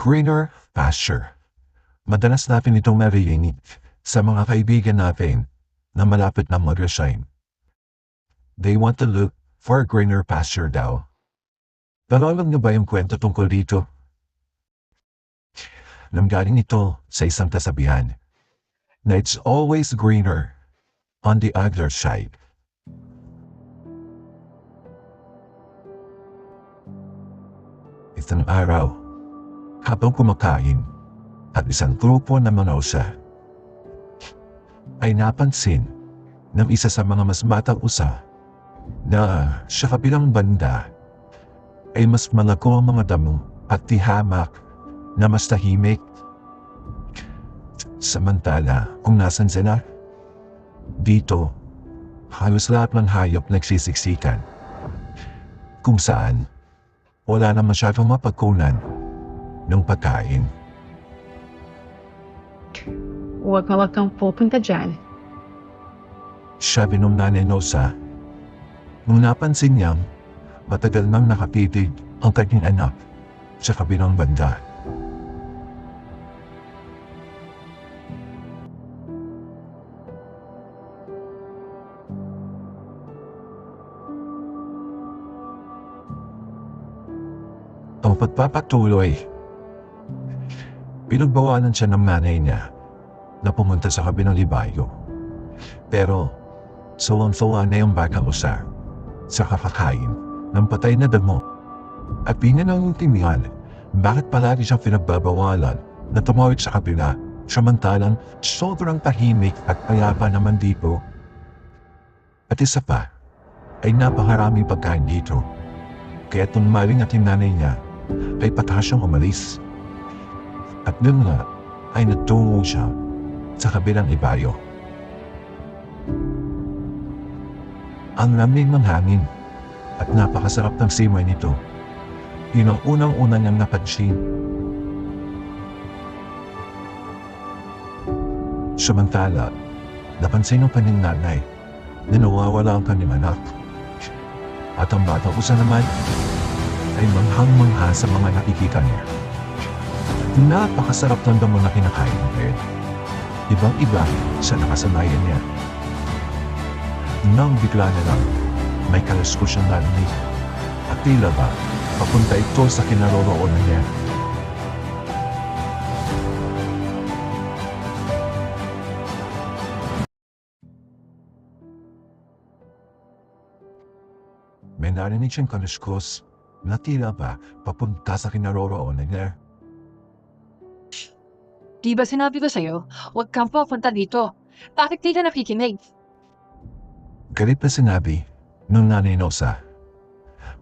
Greener pasture. Madalas natin itong maririnig sa mga kaibigan natin na malapit na mag-resign. They want to look for a greener pasture daw. Pero alam niyo ba yung kwento tungkol dito? Nanggaling ito sa isang kasabihan na it's always greener on the other side. Isang araw, habang kumakain at isang grupo ng mga usa, ay napansin ng isa sa mga mas batang usa na sa kabilang banda ay mas malago ang mga damo at tihamak na mas tahimik. Samantala, kung nasan sila, dito, halos lahat ng hayop nagsisiksikan. Kung saan, wala na masyadong mapagkunan ng pagkain. Huwag kang pupunta dyan. Sabi nung Nanay Nosa, nung napansin niyang matagal nang nakatitig ang kanyang anak sa kabilang banda. Ang pagpapatuloy, pinagbawalan siya ng nanay niya na pumunta sa kabilang libayo. Pero, sawang-sawa na yung batang usa sa kakakain ng patay na damo at pinanangintimihan bakit palagi siyang pinagbabawalan na tumawid sa kabila samantalang sobrang tahimik at payapa naman dito. At isa pa, ay napakaraming pagkain dito. Kaya tumaling at yung nanay niya ay pataas siyang umalis. At nun nga ay nagtungo siya sa kabilang ibayo. Ang lamig ng hangin at napakasarap ng simay nito. Yun ang unang-una niyang napansin. Samantala, napansin ng kanyang nanay na nawawala ang kanyang anak. At ang batang usa naman ay manghang-mangha sa mga nakikita niya. Napakasarap ng damo na kinakain ngayon. Ibang-iba sa nakasanayan niya. Nang bigla na lang, may kalusko siyang narinig. At tila ba, papunta ito sa kinaroroonan niya. May narinig siyang kaluskos na tila ba papunta sa kinaroroonan niya. Di ba sinabi ko sa'yo, huwag kang pupunta dito. Bakit di ka nakikinig? Galit na sinabi ng Nanay Nosa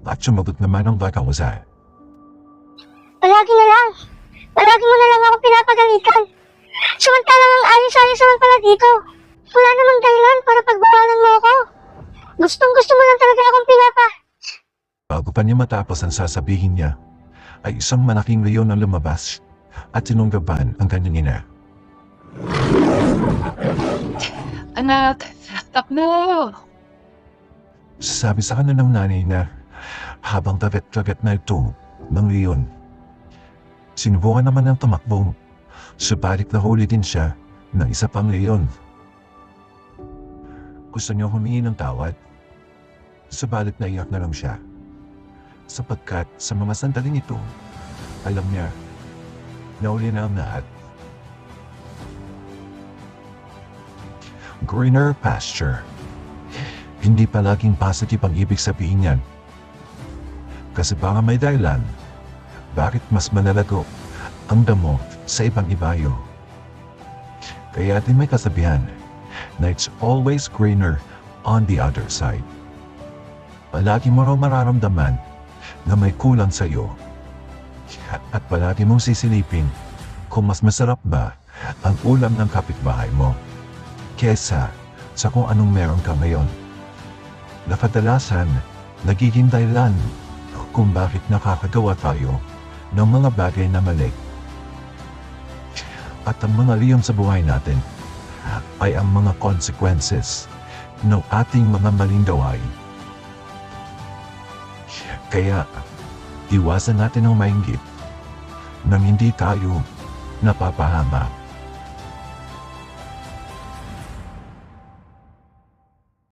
at sumagot naman ang batang usa. Palagi mo na lang ako pinapagalitan. Samantalang ang ayos-ayos naman pala dito. Wala namang dahilan para pagbawalan mo ako. Gustong-gusto mo lang talaga akong pinapa. Bago pa niya matapos ang sasabihin niya, ay isang malaking leon ang lumabas at sinunggaban ang kanyang ina. Anak, takbo! Sabi sa kanya ng nanay na habang tagat-tagat na ito ng leon. Sinubukan naman ng tumakbo, subalit nahuli din siya ng isa pang leon. Gusto niyo humingi ng tawad, subalit naiyak na lang siya. Sapagkat sa mga sandaling ito, alam niya, nauli na ang lahat. Greener pasture. Hindi palaging positive ang ibig sabihin niyan. Kasi baka may dahilan, bakit mas malalago ang damo sa ibang ibayo. Kaya din may kasabihan na it's always greener on the other side. Palagi mo raw mararamdaman na may kulang sa iyo. At palagi mong sisilipin kung mas masarap ba ang ulam ng kapitbahay mo kesa sa kung anong meron ka ngayon. Na kadalasan, nagiging dahilan kung bakit nakakagawa tayo ng mga bagay na mali. At ang mga liyong sa buhay natin ay ang mga consequences ng ating mga maling gawain. Kaya, iwasan natin ang mainggit nang hindi tayo napapahamak.